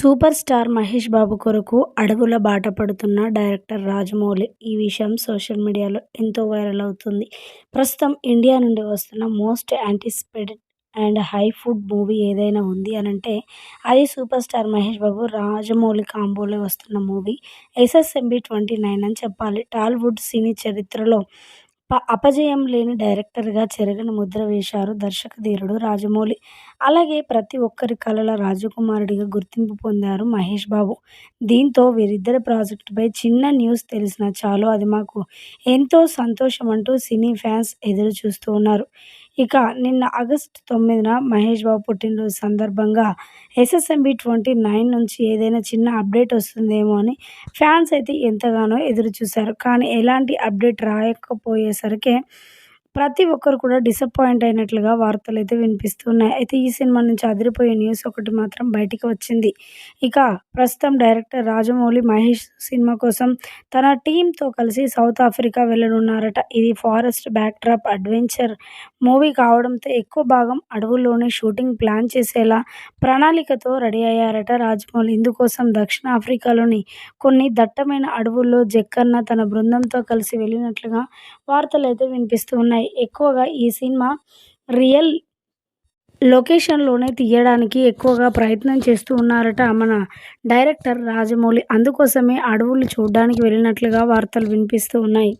Super star Mahesh Babu కొరకు అడవుల బాట పడుతున్న డైరెక్టర్ రాజమౌళి. ఈ విషయం సోషల్ మీడియాలో ఎంతో వైరల్ అవుతుంది. ప్రస్తుతం ఇండియా నుండి వస్తున్న most anticipated and high food movie ఏదైనా ఉంది అనంటే అది సూపర్ స్టార్ మహేష్ బాబు, రాజమౌళి కాంబోలో వస్తున్న మూవీ ఎస్ఎస్ఎంబి 29 అని చెప్పాలి. టాలీవుడ్ సినీ చరిత్రలో అపజయం లేని డైరెక్టర్‌గా చెరగని ముద్ర వేశారు దర్శకధీరుడు రాజమౌళి. అలాగే ప్రతి ఒక్కరి కలల రాజకుమారుడిగా గుర్తింపు పొందారు మహేష్ బాబు. దీంతో వీరిద్దరి ప్రాజెక్టుపై చిన్న న్యూస్ తెలిసినా చాలు అది మాకు ఎంతో సంతోషం అంటూ సినీ ఫ్యాన్స్ ఎదురు చూస్తూ ఉన్నారు. ఇక నిన్న ఆగస్టు 9న మహేష్ బాబు పుట్టినరోజు సందర్భంగా ఎస్ఎస్ఎంబి 29 నుంచి ఏదైనా చిన్న అప్డేట్ వస్తుందేమో అని ఫ్యాన్స్ అయితే ఎంతగానో ఎదురుచూశారు. కానీ ఎలాంటి అప్డేట్ రాకపోయేసరికే ప్రతి ఒక్కరు కూడా డిసప్పాయింట్ అయినట్లుగా వార్తలైతే వినిపిస్తున్నాయి. అయితే ఈ సినిమా నుంచి అదిరిపోయే న్యూస్ ఒకటి మాత్రం బయటికి వచ్చింది. ఇక ప్రస్తుతం డైరెక్టర్ రాజమౌళి మహేష్ సినిమా కోసం తన టీమ్‌తో కలిసి సౌత్ ఆఫ్రికా వెళ్లనున్నారట. ఇది ఫారెస్ట్ బ్యాక్‌డ్రాప్ అడ్వెంచర్ మూవీ కావడంతో ఎక్కువ భాగం అడవుల్లోనే షూటింగ్ ప్లాన్ చేసేలా ప్రణాళికతో రెడీ అయ్యారట రాజమౌళి. ఇందుకోసం దక్షిణ ఆఫ్రికాలోని కొన్ని దట్టమైన అడవుల్లో జక్కన్న తన బృందంతో కలిసి వెళ్లినట్లుగా వార్తలైతే వినిపిస్తూ ఉన్నాయి. ఎక్కువగా ఈ సినిమా రియల్ లొకేషన్‌లోనే తీయడానికి ఎక్కువగా ప్రయత్నం చేస్తూ ఉన్నారట మన డైరెక్టర్ రాజమౌళి. అందుకోసమే అడవులు చూడ్డానికి వెళ్ళినట్లుగా వార్తలు వినిపిస్తూ ఉన్నాయి.